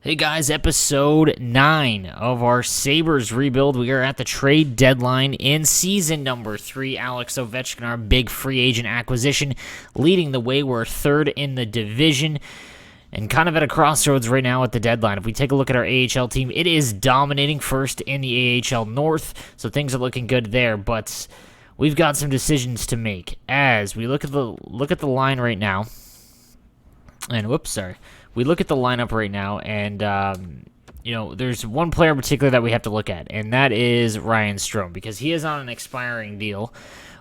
Hey guys, episode 9 of our Sabres rebuild. We are at the trade deadline in season number 3. Alex Ovechkin, our big free agent acquisition, leading the way. We're third in the division and kind of at a crossroads right now at the deadline. If we take a look at our AHL team, it is dominating first in the AHL North, so things are looking good there, but we've got some decisions to make as we look at the line right now. And we look at the lineup right now, and there's one player in particular that we have to look at, and that is Ryan Strome, because he is on an expiring deal.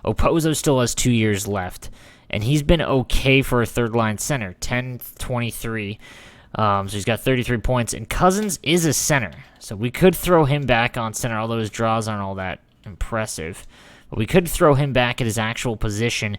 Opozo still has 2 years left, and he's been okay for a third-line center, 10-23. So he's got 33 points, and Cousins is a center, so we could throw him back on center, although his draws aren't all that impressive. But we could throw him back at his actual position.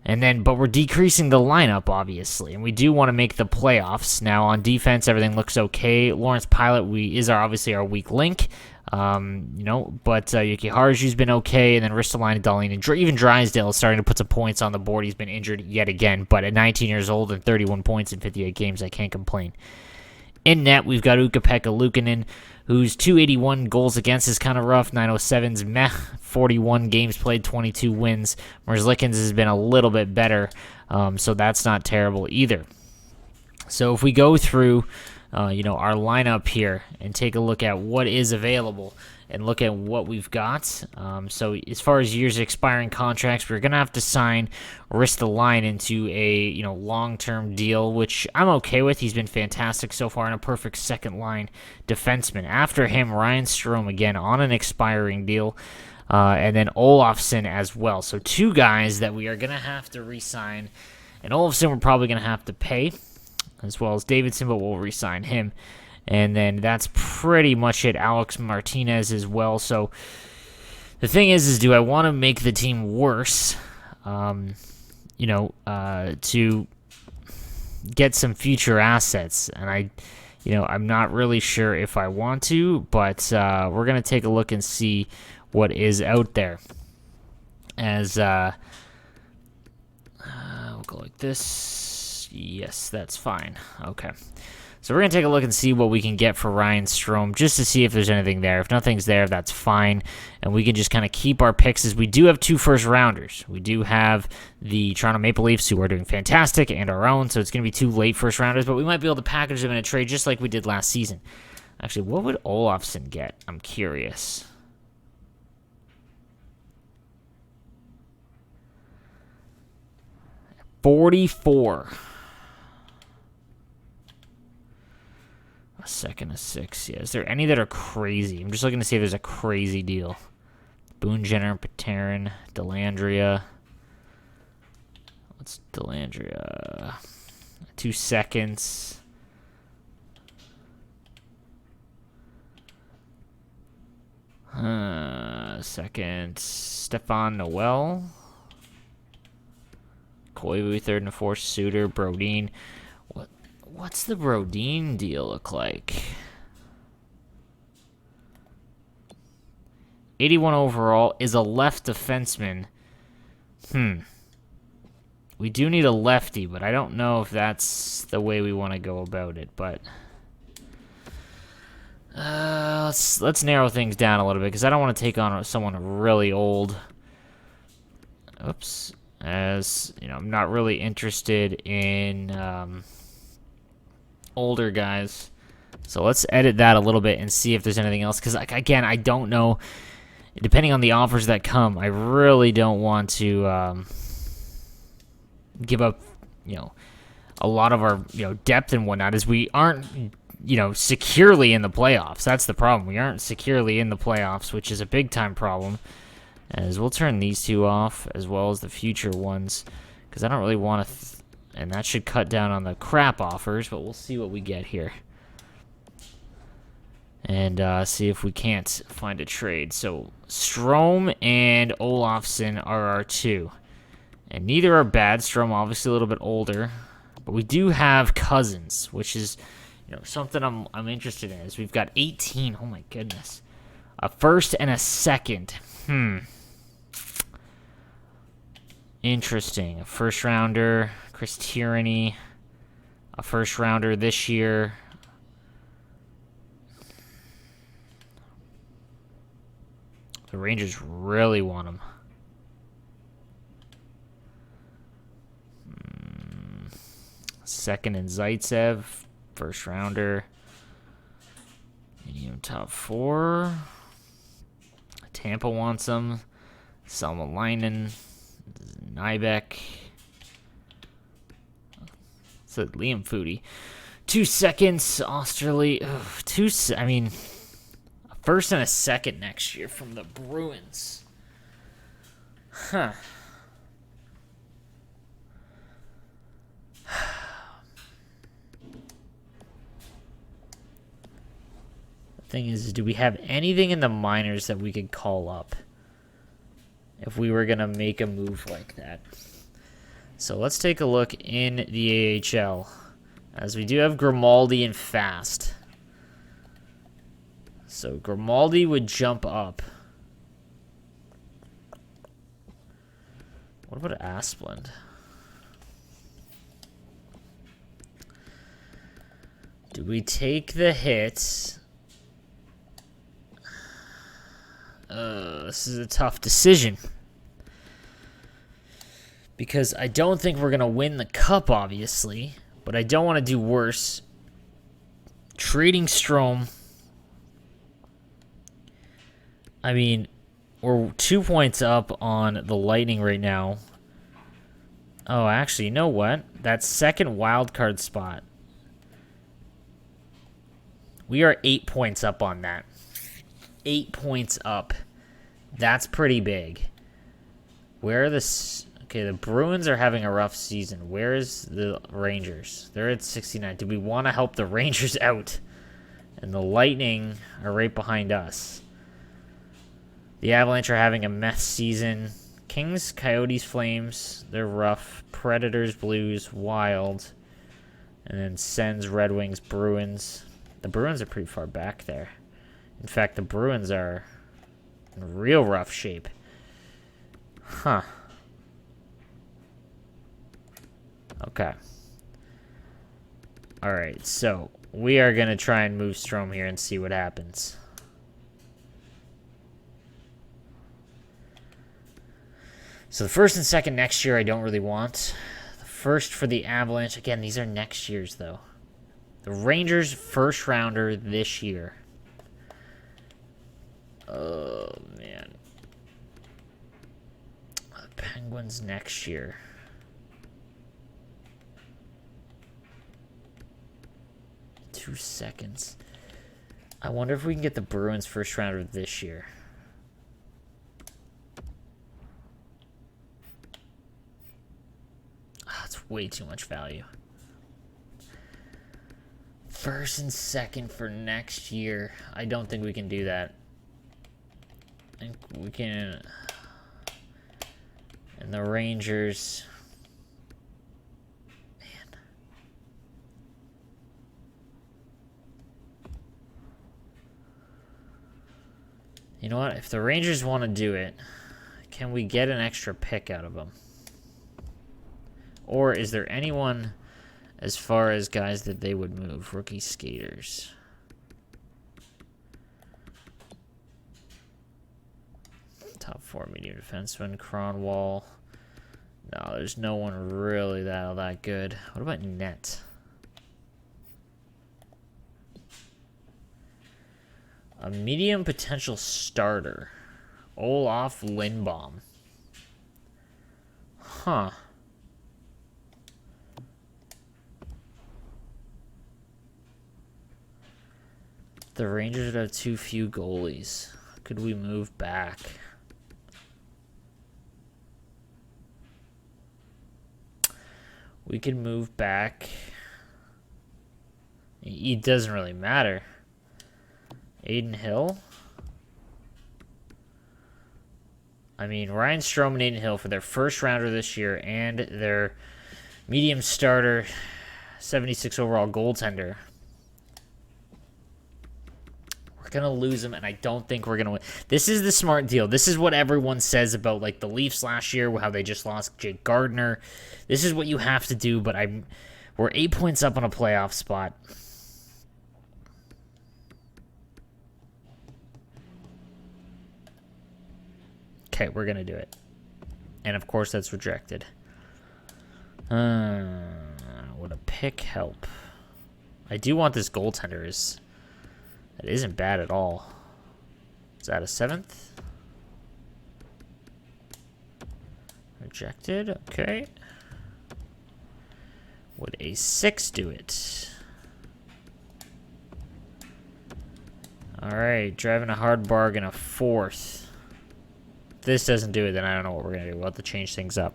But we're decreasing the lineup, obviously, and we do want to make the playoffs. Now, on defense, everything looks okay. Lawrence Pilot is obviously our weak link, but Yuki Haraju's been okay, and then Ristolainen, Dahlin, and even Drysdale is starting to put some points on the board. He's been injured yet again, but at 19 years old and 31 points in 58 games, I can't complain. In net, we've got Ukko-Pekka Luukkonen, whose 281 goals against is kind of rough. 907's meh. 41 games played, 22 wins. Merzlikins has been a little bit better, so that's not terrible either. So if we go through, our lineup here and take a look at what is available and look at what we've got. So as far as years expiring contracts, we're going to have to sign Ristolainen into a long-term deal, which I'm okay with. He's been fantastic so far and a perfect second-line defenseman. After him, Ryan Strome again on an expiring deal, and then Olofsson as well. So two guys that we are going to have to re-sign, and Olofsson we're probably going to have to pay, as well as Davidson, but we'll re-sign him. And then that's pretty much it. Alex Martinez as well. So the thing is do I want to make the team worse, to get some future assets? And I'm not really sure if I want to, but we're going to take a look and see what is out there. As we'll go like this. Yes, that's fine. Okay. So we're going to take a look and see what we can get for Ryan Strome, just to see if there's anything there. If nothing's there, that's fine. And we can just kind of keep our picks, as we do have 2 first-rounders. We do have the Toronto Maple Leafs, who are doing fantastic, and our own, so it's going to be 2 late first-rounders, but we might be able to package them in a trade just like we did last season. Actually, what would Olofsson get? I'm curious. $44. A second of 6. Yeah, is there any that are crazy? I'm just looking to see if there's a crazy deal. Boone Jenner, Patarin, Dellandrea. What's Dellandrea? 2 seconds. Second. Stefan Noel. Koivu, 3rd and 4th. Suter, Brodin. What's the Brodin deal look like? 81 overall, is a left defenseman. We do need a lefty, but I don't know if that's the way we want to go about it. But let's narrow things down a little bit, because I don't want to take on someone really old. Oops. As I'm not really interested in older guys, so let's edit that a little bit and see if there's anything else, because again, I don't know, depending on the offers that come. I really don't want to give up a lot of our depth and whatnot, as we aren't securely in the playoffs. That's the problem. We aren't securely in the playoffs, which is a big time problem, as we'll turn these 2 off as well as the future ones, because I don't really want to and that should cut down on the crap offers, but we'll see what we get here. And see if we can't find a trade. So Strome and Olofsson are our 2. And neither are bad. Strome obviously a little bit older. But we do have Cousins, which is something I'm interested in. Is we've got 18. Oh my goodness. A first and a second. Interesting. A first rounder, Chris Tierney. A first rounder this year. The Rangers really want him. Second in Zaitsev, first rounder. Medium top 4. Tampa wants him. Salmelainen, Nybeck. So Liam Foudy. 2 seconds, Osterley. I mean, a first and a second next year from the Bruins. Huh. Thing is, do we have anything in the minors that we could call up if we were going to make a move like that? So let's take a look in the AHL, as we do have Grimaldi and Fast. So Grimaldi would jump up. What about Asplund? Do we take the hit? This is a tough decision. Because I don't think we're going to win the cup, obviously. But I don't want to do worse. Trading Strome. I mean, we're 2 points up on the Lightning right now. Oh, actually, you know what? That second wild card spot. We are 8 points up on that. 8 points up. That's pretty big. Where are the... Okay, the Bruins are having a rough season. Where is the Rangers? They're at 69. Do we want to help the Rangers out? And the Lightning are right behind us. The Avalanche are having a mess season. Kings, Coyotes, Flames, they're rough. Predators, Blues, Wild. And then Sens, Red Wings, Bruins. The Bruins are pretty far back there. In fact, the Bruins are in real rough shape. Huh. Okay. Alright, so we are going to try and move Strome here and see what happens. So the first and second next year I don't really want. The first for the Avalanche. Again, these are next year's, though. The Rangers first rounder this year. Oh, man. The Penguins next year. Two seconds. I wonder if we can get the Bruins first rounder this year. That's way too much value. First and second for next year. I don't think we can do that. I think we can. And the Rangers. Man. You know what? If the Rangers want to do it, can we get an extra pick out of them? Or is there anyone as far as guys that they would move? Rookie skaters. Top 4 medium defenseman. Cronwall. No, there's no one really that good. What about net? A medium potential starter. Olaf Lindbaum. Huh. The Rangers would have too few goalies. Could we move back? We could move back. It doesn't really matter. Aiden Hill? I mean, Ryan Strome and Aiden Hill for their first rounder this year and their medium starter, 76 overall goaltender. Gonna lose them, and I don't think we're gonna win. This is the smart deal. This is what everyone says about like the Leafs last year, how they just lost Jake Gardner. This is what you have to do, but we're 8 points up on a playoff spot. Okay, we're going to do it. And, of course, that's rejected. Would a pick help? I do want this goaltender. It isn't bad at all. Is that a 7th? Rejected. Okay. Would a 6 do it? Alright, driving a hard bargain, a 4th. If this doesn't do it, then I don't know what we're going to do. We'll have to change things up.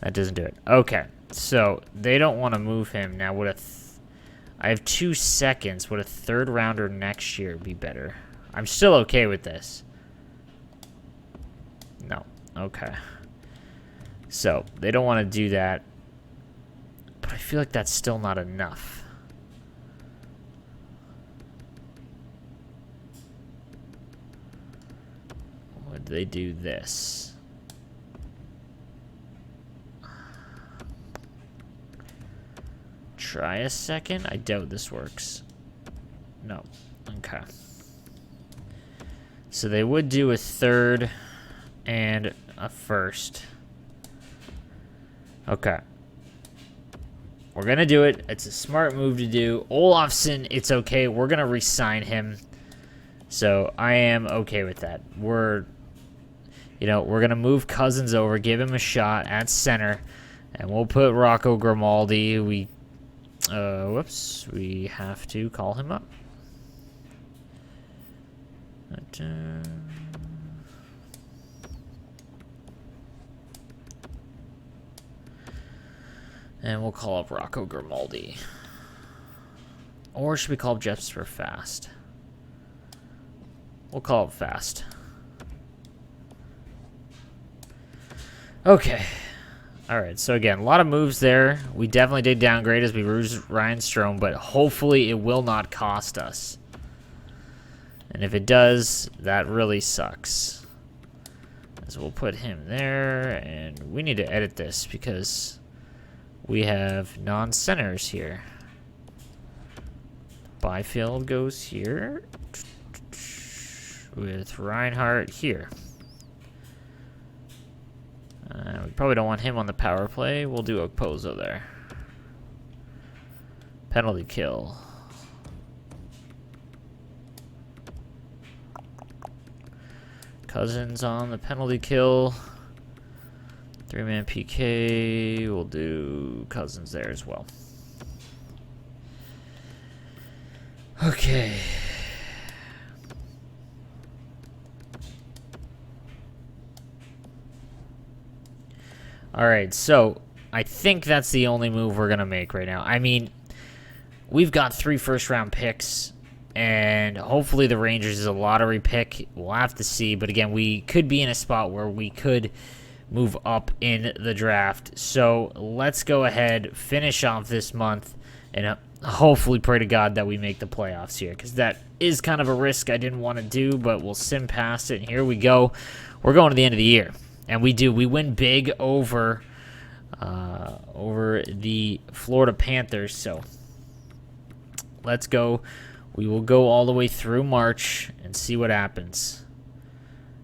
That doesn't do it. Okay, so they don't want to move him. Now, would I have 2 seconds. Would a 3rd rounder next year be better? I'm still okay with this. No. Okay. So, they don't want to do that. But I feel like that's still not enough. Would they do this? Try a second? I doubt this works. No. Okay. So they would do a 3rd and a 1st. Okay. We're going to do it. It's a smart move to do. Olofsson, it's okay. We're going to re-sign him. So I am okay with that. We're going to move Cousins over, give him a shot at center, and we'll put Rocco Grimaldi. We have to call him up. And we'll call up Rocco Grimaldi. Or should we call up Jesper Fast? We'll call up Fast. Okay. Alright, so again, a lot of moves there. We definitely did downgrade as we lose Ryan Strome, but hopefully it will not cost us. And if it does, that really sucks. So we'll put him there, and we need to edit this because we have non-centers here. Byfield goes here with Reinhardt here. We probably don't want him on the power play. We'll do Okposo there. Penalty kill. Cousins on the penalty kill. 3-man PK. We'll do Cousins there as well. Okay. Alright, so I think that's the only move we're going to make right now. I mean, we've got 3 first-round picks, and hopefully the Rangers is a lottery pick. We'll have to see, but again, we could be in a spot where we could move up in the draft. So let's go ahead, finish off this month, and hopefully pray to God that we make the playoffs here, because that is kind of a risk I didn't want to do, but we'll sim past it, and here we go. We're going to the end of the year. And we do. We win big over the Florida Panthers. So let's go. We will go all the way through March and see what happens.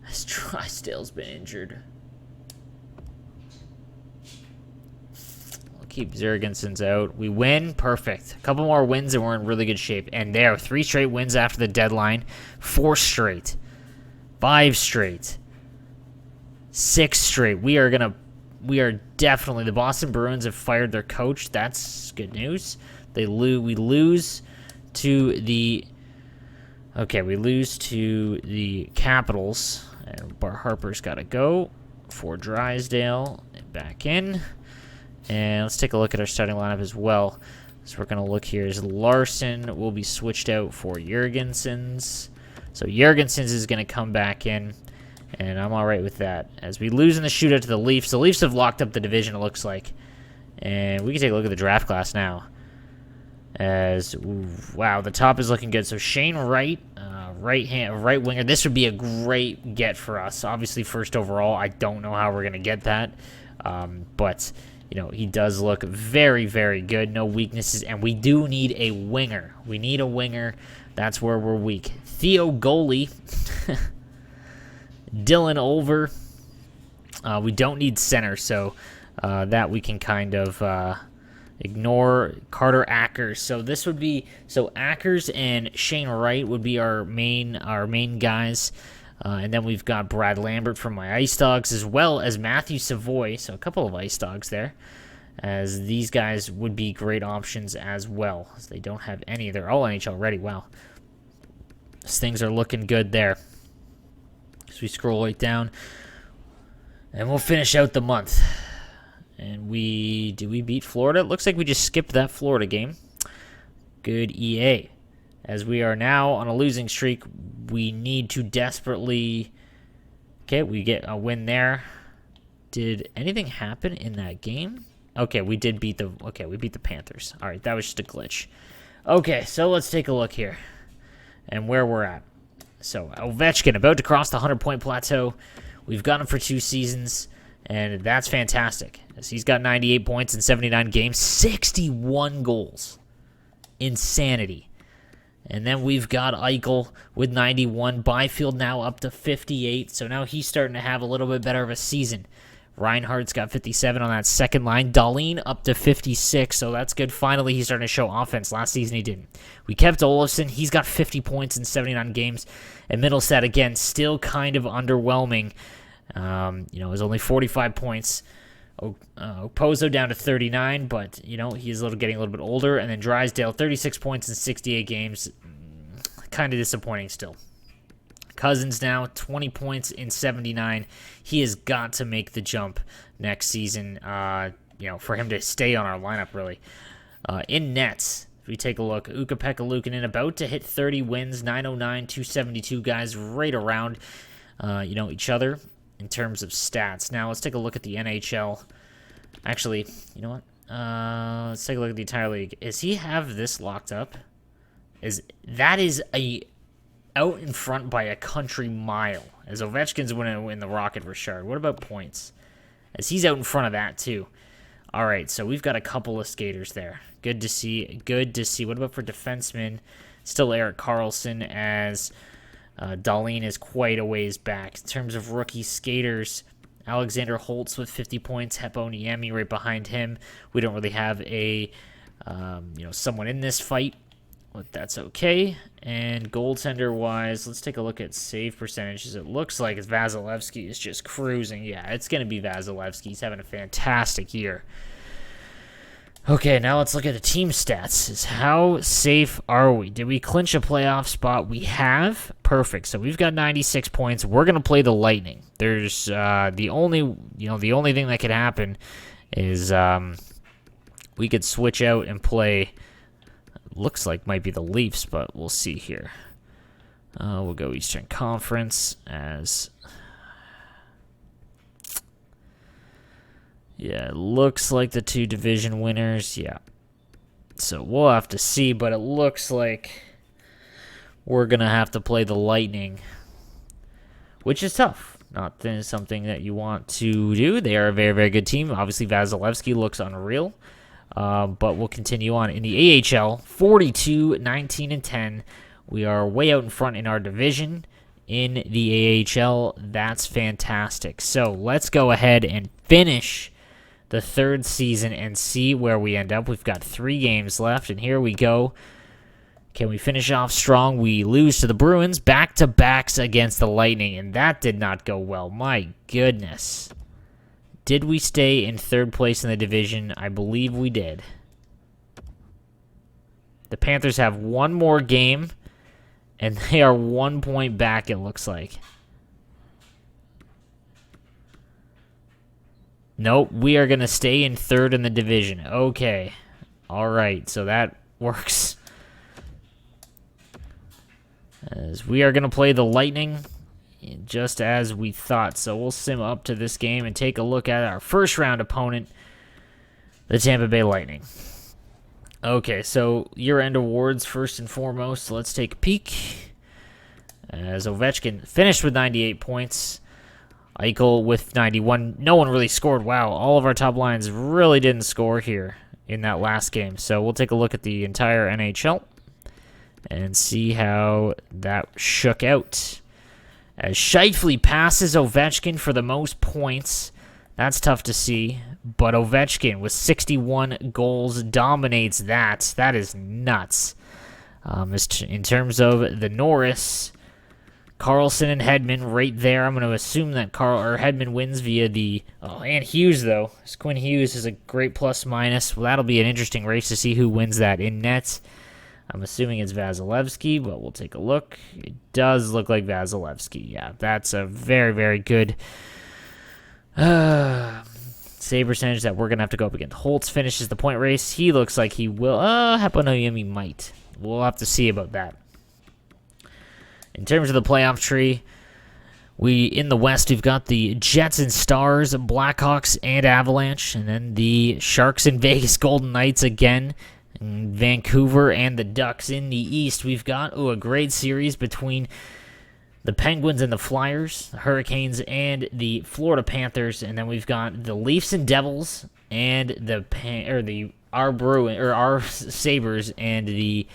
As Drysdale's been injured. I'll keep Zergensen's out. We win. Perfect. A couple more wins and we're in really good shape. And there, 3 straight wins after the deadline. 4 straight. 5 straight. 6 straight. We are definitely, the Boston Bruins have fired their coach. That's good news. We lose to the Capitals. And Bar Harper's got to go for Drysdale and back in. And let's take a look at our starting lineup as well. So we're going to look here. Larson will be switched out for Jurgensen's. So Jurgensen's is going to come back in. And I'm all right with that. As we lose in the shootout to the Leafs. The Leafs have locked up the division, it looks like. And we can take a look at the draft class now. Wow, the top is looking good. So Shane Wright, right winger. This would be a great get for us. Obviously, first overall. I don't know how we're going to get that. But, he does look very, very good. No weaknesses. And we do need a winger. We need a winger. That's where we're weak. Theo Goalie. Dylan Olver. We don't need center, so that we can kind of ignore. Carter Ackers. So this would be Ackers and Shane Wright would be our main guys. And then we've got Brad Lambert from my Ice Dogs, as well as Matthew Savoy. So a couple of Ice Dogs there, as these guys would be great options as well, as they don't have any. They're all NHL ready. Wow. These things are looking good there. So we scroll right down, and we'll finish out the month. And did we beat Florida? It looks like we just skipped that Florida game. Good EA. As we are now on a losing streak, we need to desperately... Okay, we get a win there. Did anything happen in that game? Okay, we did beat the... Okay, we beat the Panthers. All right, that was just a glitch. Okay, so let's take a look here and where we're at. So, Ovechkin about to cross the 100-point plateau. We've got him for 2 seasons, and that's fantastic. As he's got 98 points in 79 games, 61 goals. Insanity. And then we've got Eichel with 91. Byfield now up to 58. So now he's starting to have a little bit better of a season. Reinhardt's got 57 on that second line. Dahlin up to 56. So that's good. Finally, he's starting to show offense. Last season he didn't. We kept Olofsson. He's got 50 points in 79 games. And Middlestat, again, still kind of underwhelming. Is only 45 points. Opozo down to 39, but, he's getting a little bit older. And then Drysdale, 36 points in 68 games. Kind of disappointing still. Cousins now, 20 points in 79. He has got to make the jump next season, for him to stay on our lineup, really. In nets, if we take a look, Ukko-Pekka Luukkonen about to hit 30 wins, 909, 272 guys right around, each other in terms of stats. Now, let's take a look at the NHL. Actually, you know what? Let's take a look at the entire league. Does he have this locked up? That is out in front by a country mile, as Ovechkin's going to win the Rocket Richard. What about points? As he's out in front of that, too. All right, so we've got a couple of skaters there. Good to see. What about for defensemen? Still Erik Karlsson, as Dahlin is quite a ways back. In terms of rookie skaters, Alexander Holtz with 50 points, Heppo Niemi right behind him. We don't really have someone in this fight, but that's okay. And goaltender-wise, let's take a look at save percentages. It looks like Vasilevsky is just cruising. Yeah, it's going to be Vasilevsky. He's having a fantastic year. Okay, now let's look at the team stats. How safe are we? Did we clinch a playoff spot? We have. Perfect. So we've got 96 points. We're going to play the Lightning. There's the only thing that could happen is we could switch out and play. Looks like might be the Leafs, but we'll see here. We'll go Eastern Conference as... Yeah, it looks like the 2 division winners. Yeah. So we'll have to see, but it looks like we're going to have to play the Lightning, which is tough. Not something that you want to do. They are a very, very good team. Obviously, Vasilevsky looks unreal. But we'll continue on. In the AHL, 42, 19, and 10. We are way out in front in our division. In the AHL, that's fantastic. So let's go ahead and finish the 3rd season and see where we end up. We've got 3 games left, and here we go. Can we finish off strong? We lose to the Bruins, back-to-backs against the Lightning, and that did not go well. My goodness. Did we stay in 3rd place in the division? I believe we did. The Panthers have 1 more game, and they are 1 point back, it looks like. Nope, we are going to stay in 3rd in the division. Okay. All right, so that works. As we are going to play the Lightning, just as we thought. So we'll sim up to this game and take a look at our first round opponent, the Tampa Bay Lightning. Okay, so year-end awards first and foremost. Let's take a peek. As Ovechkin finished with 98 points. Eichel with 91. No one really scored. Wow, all of our top lines really didn't score here in that last game. So we'll take a look at the entire NHL and see how that shook out. As Scheifele passes Ovechkin for the most points. That's tough to see. But Ovechkin with 61 goals dominates that. That is nuts. In terms of the Norris, Carlson and Hedman right there. I'm going to assume that Hedman wins via the... Oh, and Hughes, though. Quinn Hughes is a great plus-minus. Well, that'll be an interesting race to see who wins that in net. I'm assuming it's Vasilevsky, but we'll take a look. It does look like Vasilevsky. Yeah, that's a very, very good save percentage that we're going to have to go up against. Holtz finishes the point race. He looks like he will. Hepanoyemi might. We'll have to see about that. In terms of the playoff tree, in the West, we've got the Jets and Stars, Blackhawks and Avalanche, and then the Sharks and Vegas Golden Knights again, and Vancouver and the Ducks. In the East, we've got a great series between the Penguins and the Flyers, the Hurricanes and the Florida Panthers, and then we've got the Leafs and Devils and our Sabres and the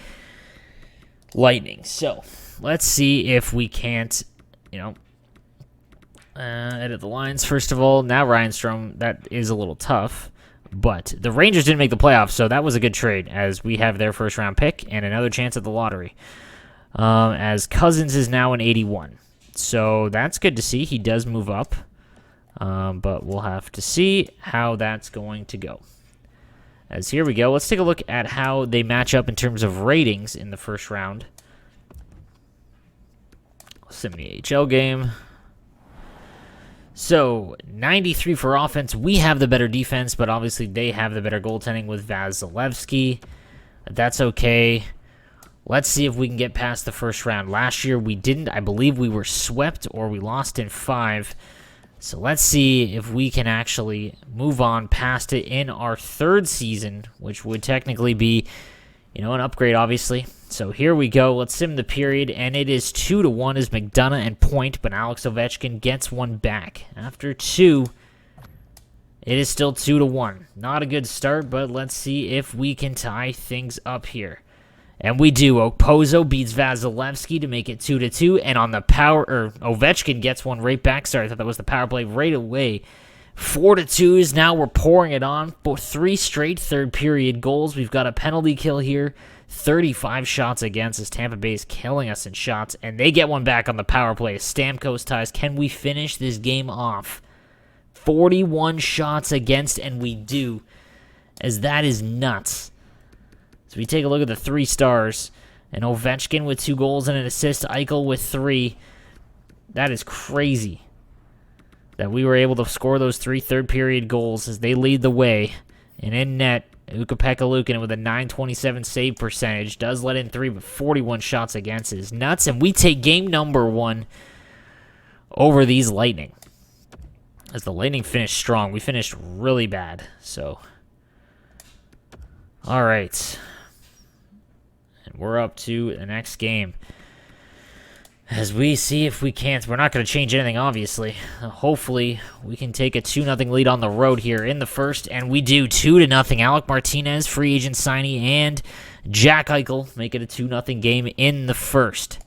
Lightning. So let's see if we can't, edit the lines first of all. Now Ryan Strome, that is a little tough, but the Rangers didn't make the playoffs, so that was a good trade as we have their first round pick and another chance at the lottery. As Cousins is now an 81. So that's good to see. He does move up. But we'll have to see how that's going to go. As here we go. Let's take a look at how they match up in terms of ratings in the first round. Sim the AHL game. So, 93 for offense. We have the better defense, but obviously they have the better goaltending with Vasilevsky. That's okay. Let's see if we can get past the first round. Last year we didn't. I believe we were swept or we lost in 5. So let's see if we can actually move on past it in our third season, which would technically be, an upgrade, obviously. So here we go. Let's sim the period, and it is 2-1 as McDonough and Point, but Alex Ovechkin gets one back. After 2, it is still 2-1. Not a good start, but let's see if we can tie things up here. And we do. Okposo beats Vasilevsky to make it 2-2. And on the Ovechkin gets one right back. Sorry, I thought that was the power play right away. 4-2 is now we're pouring it on. 3 straight third period goals. We've got a penalty kill here. 35 shots against as Tampa Bay is killing us in shots. And they get one back on the power play. Stamkos ties. Can we finish this game off? 41 shots against, and we do. As that is nuts. So we take a look at the 3 stars, and Ovechkin with 2 goals and an assist, Eichel with 3. That is crazy that we were able to score those 3 third-period goals as they lead the way. And in net, Ukko-Pekka Luukkonen with a .927 save percentage does let in 3, but 41 shots against is nuts. And we take game number 1 over these Lightning. As the Lightning finished strong, we finished really bad. So, all right. We're up to the next game. As we see if we can't. We're not going to change anything, obviously. Hopefully, we can take a 2-0 lead on the road here in the first. And we do 2-0. Alec Martinez, free agent signee, and Jack Eichel make it a 2-0 game in the first.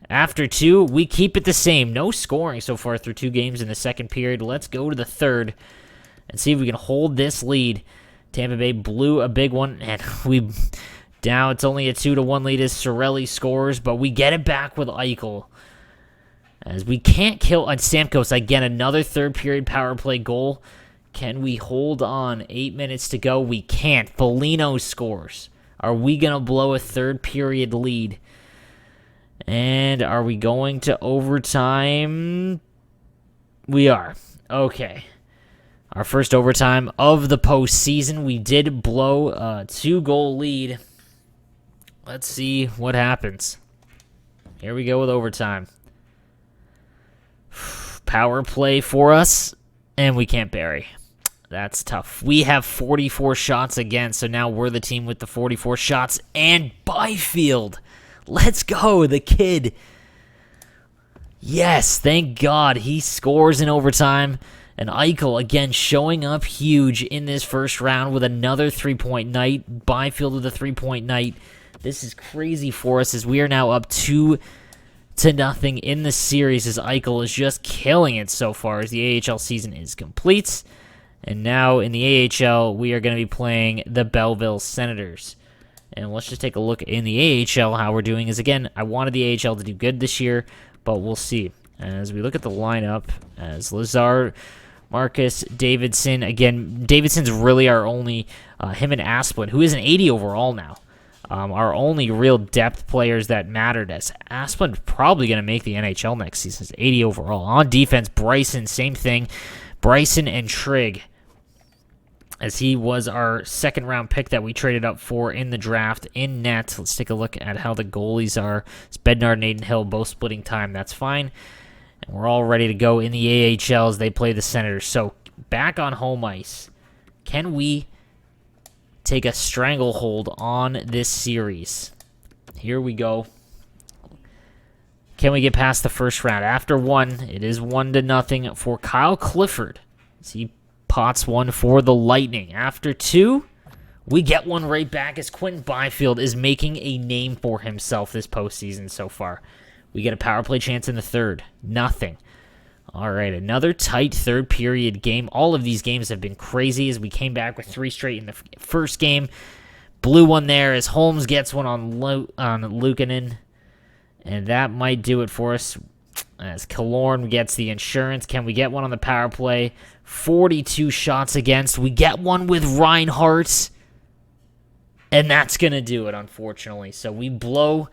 After 2, we keep it the same. No scoring so far through 2 games in the second period. Let's go to the third and see if we can hold this lead. Tampa Bay blew a big one, and now it's only a 2-1 lead as Cirelli scores, but we get it back with Eichel. As we can't kill on Stamkos, again, another third-period power play goal. Can we hold on? 8 minutes to go. We can't. Foligno scores. Are we going to blow a third-period lead? And are we going to overtime? We are. Okay. Our first overtime of the postseason. We did blow a 2-goal lead. Let's see what happens. Here we go with overtime. Power play for us, and we can't bury. That's tough. We have 44 shots again, so now we're the team with the 44 shots. And Byfield. Let's go, the kid. Yes, thank God. He scores in overtime. And Eichel, again, showing up huge in this first round with another 3-point night. Byfield with a 3-point night. This is crazy for us as we are now up 2-0 to nothing in the series as Eichel is just killing it so far as the AHL season is complete. And now in the AHL, we are going to be playing the Belleville Senators. And let's just take a look in the AHL how we're doing. Is again, I wanted the AHL to do good this year, but we'll see. As we look at the lineup, as Lazar, Marcus, Davidson. Again, Davidson's really our only, him and Asplund, who is an 80 overall now. Our only real depth players that mattered, as Asplund probably going to make the NHL next season. 80 overall. On defense, Bryson, same thing. Bryson and Trigg, as he was our second-round pick that we traded up for in the draft. In net, let's take a look at how the goalies are. It's Bednar and Aiden Hill both splitting time. That's fine. And we're all ready to go in the AHL as they play the Senators. So, back on home ice. Can we take a stranglehold on this series? Here we go. Can we get past the first round? After one, it is 1-0 for Kyle Clifford, as he pots one for the Lightning. After two, we get one right back as Quentin Byfield is making a name for himself this postseason so far. We get a power play chance in the third. Nothing. All right, another tight third period game. All of these games have been crazy as we came back with 3 straight in the first game. Blew one there as Holmes gets one on Luukkonen. And that might do it for us as Killorn gets the insurance. Can we get one on the power play? 42 shots against. We get one with Reinhart. And that's going to do it, unfortunately. So we blow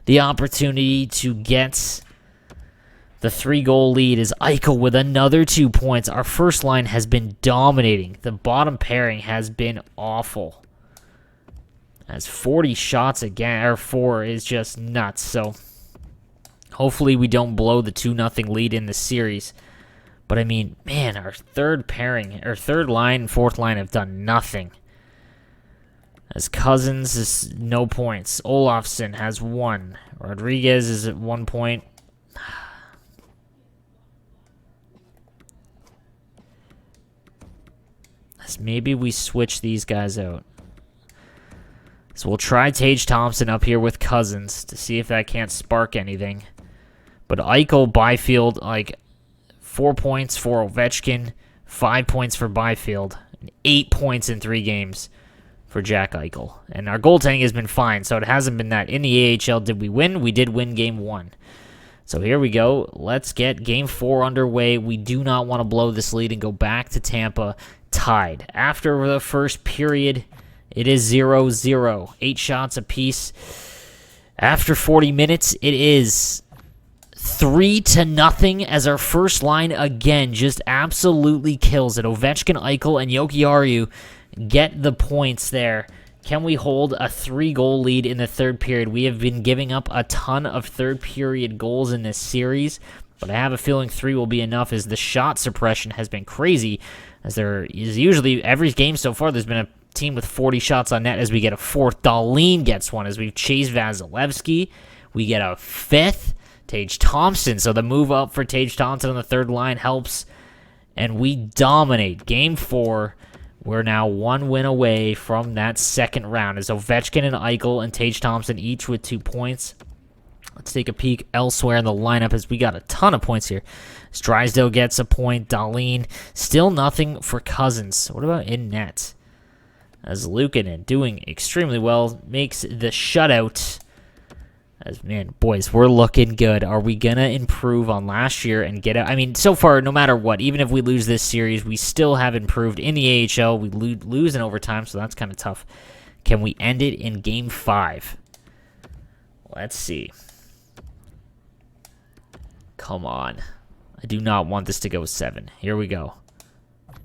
the opportunity to get the 3-goal lead as Eichel with another 2 points. Our first line has been dominating. The bottom pairing has been awful. As 40 shots again, or 4 is just nuts. So hopefully we don't blow the 2-0 lead in the series. But I mean, man, our third pairing, our third line and fourth line have done nothing. As Cousins is no points. Olofsson has 1. Rodriguez is at 1 point. As maybe we switch these guys out. So we'll try Tage Thompson up here with Cousins to see if that can't spark anything. But Eichel, Byfield, like 4 points for Ovechkin, 5 points for Byfield, and 8 points in 3 games for Jack Eichel. And our goaltending has been fine, so it hasn't been that. In the AHL, did we win? We did win Game 1. So here we go. Let's get Game 4 underway. We do not want to blow this lead and go back to Tampa tied. After the first period, it is 0-0. 8 shots apiece. After 40 minutes, it is 3-0 as our first line again just absolutely kills it. Ovechkin, Eichel, and Jokiharju get the points there. Can we hold a 3-goal lead in the third period? We have been giving up a ton of third period goals in this series, but I have a feeling 3 will be enough as the shot suppression has been crazy. As there is usually every game so far, there's been a team with 40 shots on net as we get a 4th. Dahlin gets one as we've chased Vasilevsky. We get a 5th. Tage Thompson. So the move up for Tage Thompson on the third line helps. And we dominate. Game 4. We're now 1 win away from that second round as Ovechkin and Eichel and Tage Thompson each with 2 points. Let's take a peek elsewhere in the lineup as we got a ton of points here. As Drysdale gets a point. Dahlin. Still nothing for Cousins. What about in net? As Luukkonen doing extremely well. Makes the shutout. As, man, boys, we're looking good. Are we going to improve on last year and get out? I mean, so far, no matter what, even if we lose this series, we still have improved in the AHL. We lose in overtime, so that's kind of tough. Can we end it in Game 5? Let's see. Come on. I do not want this to go 7. Here we go.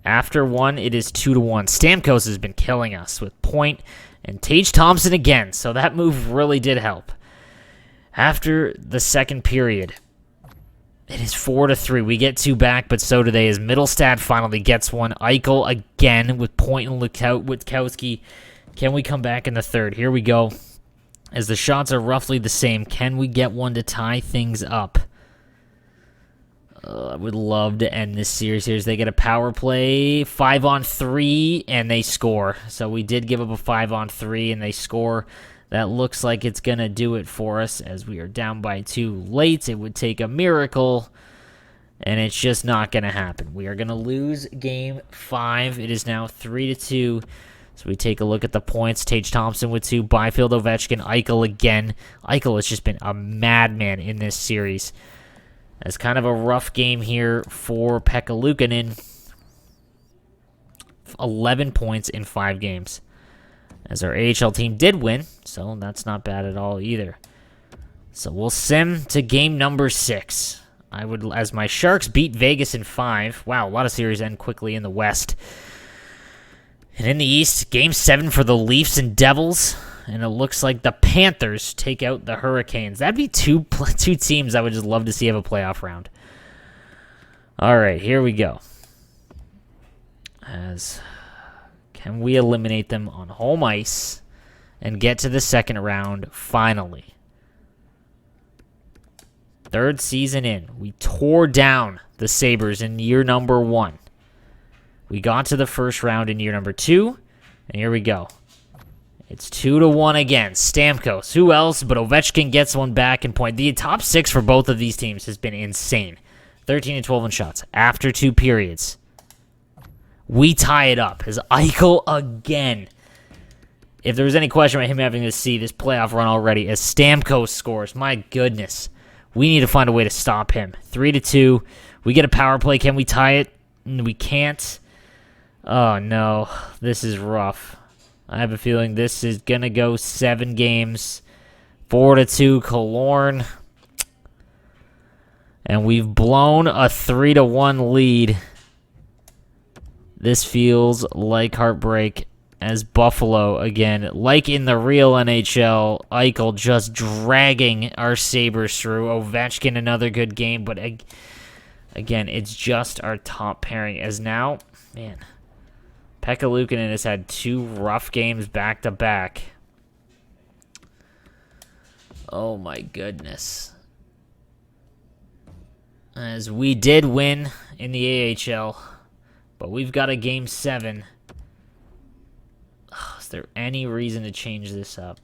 After 1, it is 2-1. Stamkos has been killing us with point and Tage Thompson again, so that move really did help. After the second period, it is 4-3. We get 2 back, but so do they as Middlestad finally gets one. Eichel again with point and Witkowski. Can we come back in the third? Here we go. As the shots are roughly the same, can we get one to tie things up? I would love to end this series here as they get a power play, 5-on-3, and they score. So we did give up a 5-on-3, and they score That looks like it's going to do it for us as we are down by 2 late. It would take a miracle, and it's just not going to happen. We are going to lose Game 5. It is now 3-2. So we take a look at the points. Tage Thompson with 2. Byfield, Ovechkin, Eichel again. Eichel has just been a madman in this series. It's kind of a rough game here for Pekka Luukkonen. 11 points in 5 games. As our AHL team did win, so that's not bad at all either. So we'll sim to game number 6. As my Sharks beat Vegas in 5. Wow, a lot of series end quickly in the West. And in the East, game 7 for the Leafs and Devils. And it looks like the Panthers take out the Hurricanes. That'd be two teams I would just love to see have a playoff round. All right, here we go. Can we eliminate them on home ice and get to the second round finally? 3rd season in. We tore down the Sabres in year number 1. We got to the first round in year number 2, and here we go. It's 2-1 again. Stamkos. Who else? But Ovechkin gets one back and point. The top 6 for both of these teams has been insane. 13-12 in shots after 2 periods. We tie it up as Eichel again. If there was any question about him having to see this playoff run already, as Stamkos scores, my goodness. We need to find a way to stop him. 3-2. We get a power play. Can we tie it? We can't. Oh, no. This is rough. I have a feeling this is going to go 7 games. 4-2 Killorn. And we've blown a 3-1 lead. This feels like heartbreak as Buffalo, again, like in the real NHL, Eichel just dragging our Sabres through. Ovechkin, another good game, but again, it's just our top pairing. As now, man, Pekka Luukkonen has had 2 rough games back-to-back. Oh, my goodness. As we did win in the AHL, but we've got a game 7. Is there any reason to change this up?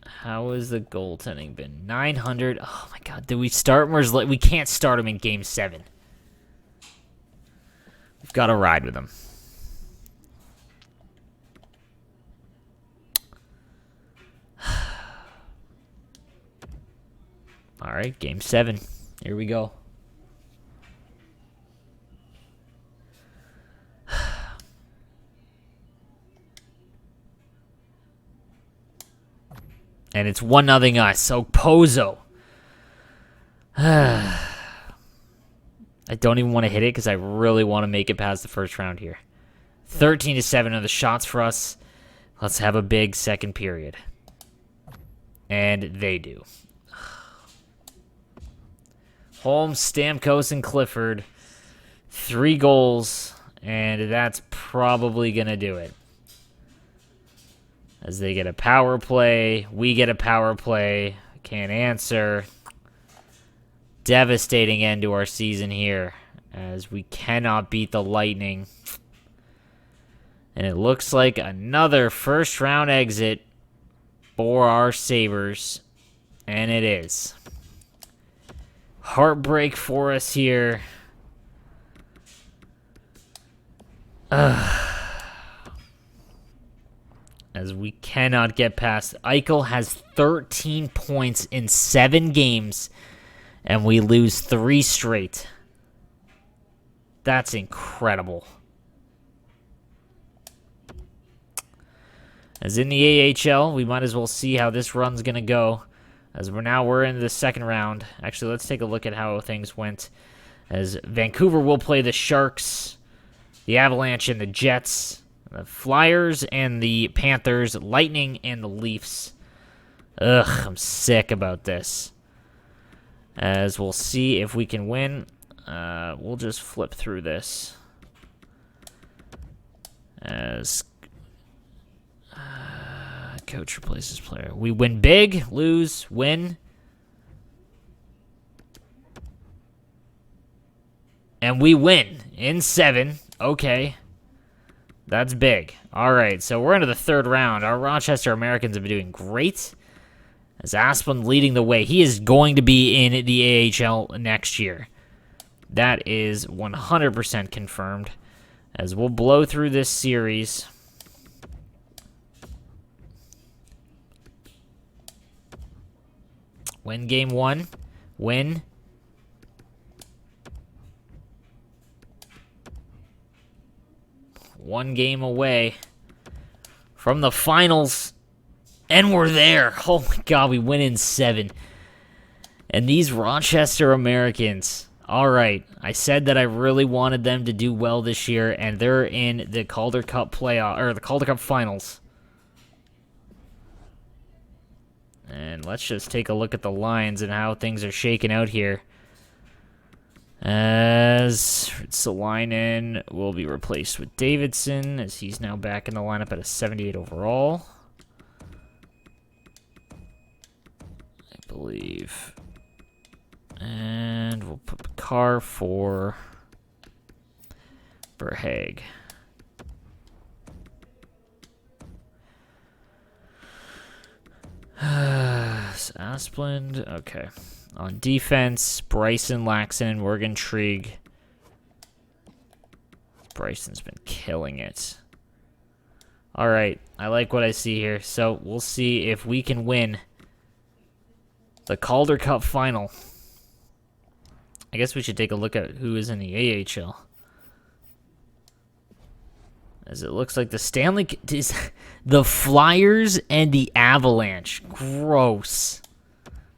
How has the goaltending been? 900. Oh, my God. Did we start him? We can't start him in game 7. We've got to ride with him. All right, game 7. Here we go. And it's 1-0 us. So Pozo. I don't even want to hit it because I really want to make it past the first round here. 13-7 are the shots for us. Let's have a big second period. And they do. Holmes, Stamkos, and Clifford. 3 goals. And that's probably going to do it. As they get a power play, we get a power play. Can't answer. Devastating end to our season here, as we cannot beat the Lightning. And it looks like another first-round exit for our Sabres. And it is. Heartbreak for us here. As we cannot get past. Eichel has 13 points in 7 games, and we lose 3 straight. That's incredible. As in the AHL, we might as well see how this run's going to go. As we're in the second round. Actually, let's take a look at how things went. As Vancouver will play the Sharks, the Avalanche, and the Jets. The Flyers and the Panthers, Lightning and the Leafs. Ugh, I'm sick about this. As we'll see if we can win. We'll just flip through this. As coach replaces player. We win big, lose, win. And we win in 7. Okay. That's big. All right, so we're into the third round. Our Rochester Americans have been doing great. As Asplund leading the way. He is going to be in the AHL next year. That is 100% confirmed. As we'll blow through this series. Win game 1. Win. One game away from the finals. And we're there. Oh my God, we win in 7. And these Rochester Americans. All right, I said that I really wanted them to do well this year, and they're in the Calder Cup playoff, or the Calder Cup finals. And let's just take a look at the lines and how things are shaking out here. As Salainen will be replaced with Davidson, as he's now back in the lineup at a 78 overall. I believe. And we'll put Bakar for Verhaeg. Asplund, okay. On defense, Bryson, Laxon, and Morgan-Trieg. Bryson's been killing it. All right, I like what I see here. So we'll see if we can win the Calder Cup final. I guess we should take a look at who is in the AHL. As it looks like the Stanley... the Flyers and the Avalanche. Gross.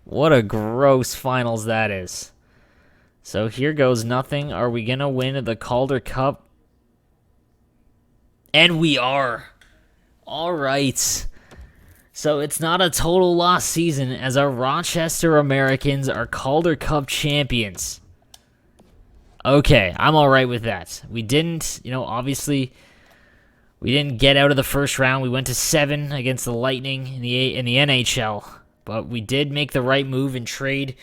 What a gross finals that is. So here goes nothing. Are we going to win the Calder Cup? And we are. All right. So it's not a total loss season as our Rochester Americans are Calder Cup champions. Okay, I'm all right with that. We didn't, obviously, we didn't get out of the first round. We went to 7 against the Lightning in the NHL, but we did make the right move and trade.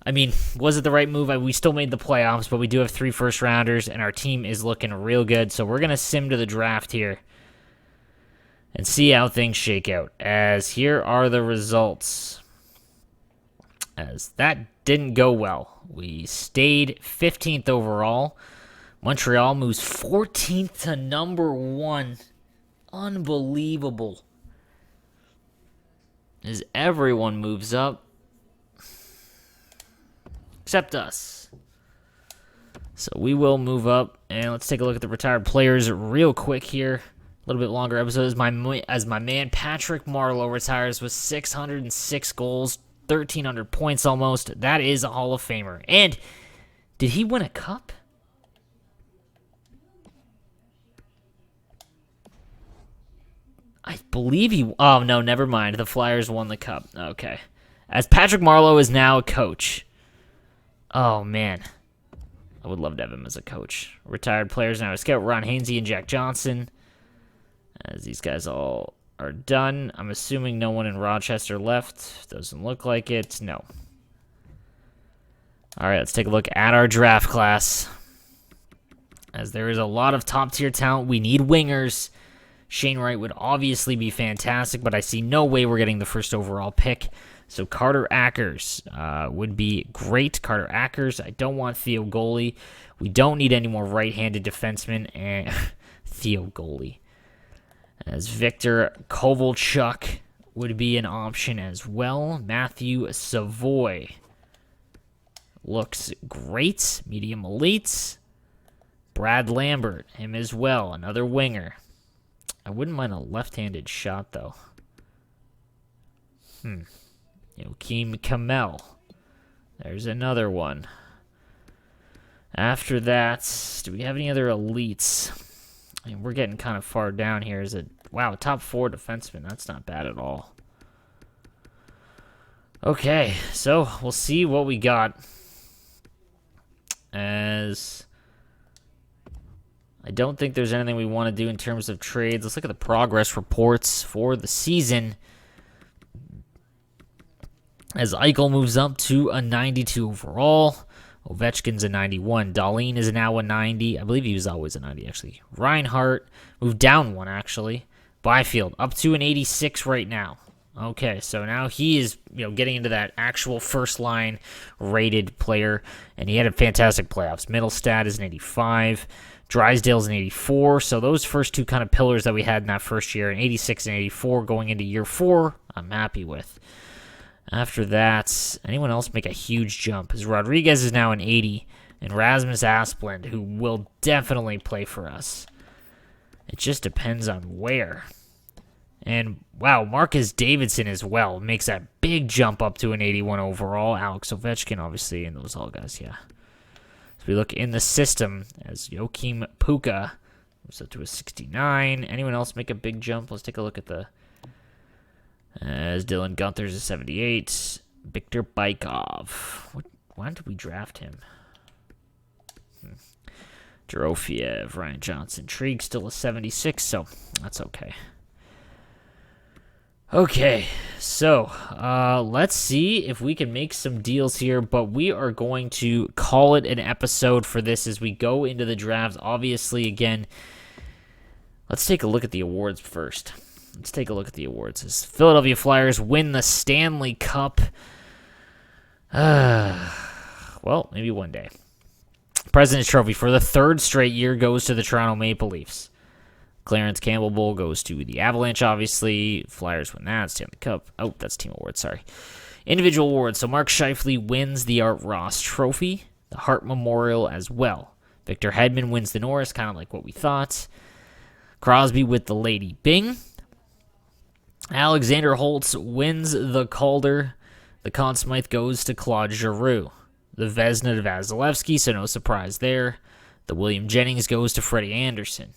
I mean, was it the right move? We still made the playoffs, but we do have 3 first-rounders, and our team is looking real good. So we're going to sim to the draft here and see how things shake out. As here are the results. As that didn't go well. We stayed 15th overall. Montreal moves 14th to number 1. Unbelievable. As everyone moves up. Except us. So we will move up. And let's take a look at the retired players real quick here. A little bit longer episode as my man Patrick Marleau retires with 606 goals. 1,300 points almost. That is a Hall of Famer. And did he win a cup? I believe he... Oh, no, never mind. The Flyers won the cup. Okay. As Patrick Marleau is now a coach. Oh, man. I would love to have him as a coach. Retired players now. Scout Ron Hainsey and Jack Johnson. As these guys all are done. I'm assuming no one in Rochester left. Doesn't look like it. No. All right, let's take a look at our draft class. As there is a lot of top-tier talent. We need wingers. Shane Wright would obviously be fantastic, but I see no way we're getting the first overall pick. So Carter Ackers would be great. Carter Ackers. I don't want Theo Goalie. We don't need any more right-handed defensemen. And Theo Goalie. As Victor Kovalchuk would be an option as well. Matthew Savoy looks great. Medium elite. Brad Lambert, him as well. Another winger. I wouldn't mind a left-handed shot, though. Joakim Kamel. There's another one. After that, do we have any other elites? I mean, we're getting kind of far down here. Wow, top 4 defenseman. That's not bad at all. Okay, so we'll see what we got. As I don't think there's anything we want to do in terms of trades. Let's look at the progress reports for the season. As Eichel moves up to a 92 overall. Ovechkin's a 91. Dahlin is now a 90. I believe he was always a 90, actually. Reinhart moved down one, actually. Byfield up to an 86 right now. Okay, so now he is, getting into that actual first-line rated player, and he had a fantastic playoffs. Middlestad is an 85. Drysdale's an 84. So those first two kind of pillars that we had in that first year, an 86 and 84 going into year 4, I'm happy with. After that, anyone else make a huge jump? As Rodriguez is now an 80, and Rasmus Asplund, who will definitely play for us. It just depends on where. And, wow, Marcus Davidson as well makes that big jump up to an 81 overall. Alex Ovechkin, obviously, and those all guys, yeah. So we look in the system as Joachim Puka moves up to a 69. Anyone else make a big jump? Let's take a look at the... As Dylan Gunther's a 78. Victor Bykov. Why did we draft him? Dorofiev, Ryan Johnson. Trieg still a 76, so that's okay. Okay, so let's see if we can make some deals here, but we are going to call it an episode for this as we go into the drafts. Obviously, again, let's take a look at the awards first. Let's take a look at the awards. As Philadelphia Flyers win the Stanley Cup. Well, maybe one day. President's Trophy for the 3rd straight year goes to the Toronto Maple Leafs. Clarence Campbell Bowl goes to the Avalanche, obviously. Flyers win that. Stanley Cup. Oh, that's team award, sorry. Individual awards. So Mark Scheifele wins the Art Ross Trophy, the Hart Memorial as well. Victor Hedman wins the Norris, kind of like what we thought. Crosby with the Lady Byng. Alexander Holtz wins the Calder. The Conn Smythe goes to Claude Giroux. The Vezina to Vasilevsky, so no surprise there. The William Jennings goes to Freddie Anderson.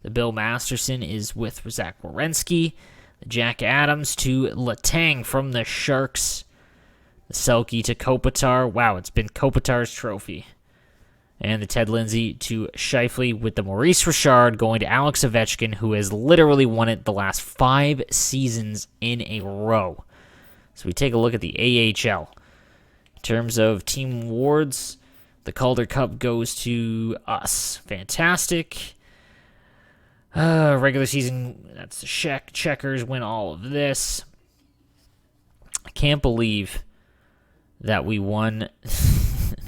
The Bill Masterson is with Zach Werenski. The Jack Adams to Letang from the Sharks. The Selke to Kopitar. Wow, it's been Kopitar's trophy. And the Ted Lindsay to Scheifele with the Maurice Richard going to Alex Ovechkin, who has literally won it the last 5 seasons in a row. So we take a look at the AHL. In terms of team awards, the Calder Cup goes to us. Fantastic. Regular season, that's the Checkers win all of this. I can't believe that we won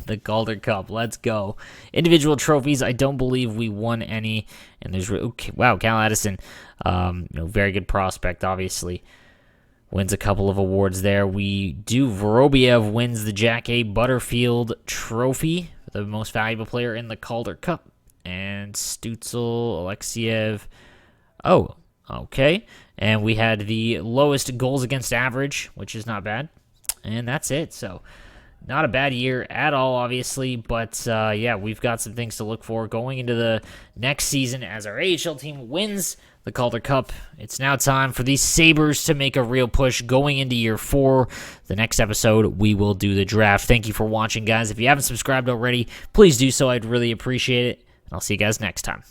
the Calder Cup. Let's go. Individual trophies, I don't believe we won any. And there's, wow, Cal Addison, very good prospect, obviously. Wins a couple of awards there. Vorobiev wins the Jack A. Butterfield Trophy, the most valuable player in the Calder Cup. And Stutzel, Alexiev. Oh, okay. And we had the lowest goals against average, which is not bad. And that's it. So, not a bad year at all, obviously. But, yeah, we've got some things to look for going into the next season as our AHL team wins the Calder Cup. It's now time for these Sabres to make a real push going into year 4. The next episode, we will do the draft. Thank you for watching, guys. If you haven't subscribed already, please do so. I'd really appreciate it. I'll see you guys next time.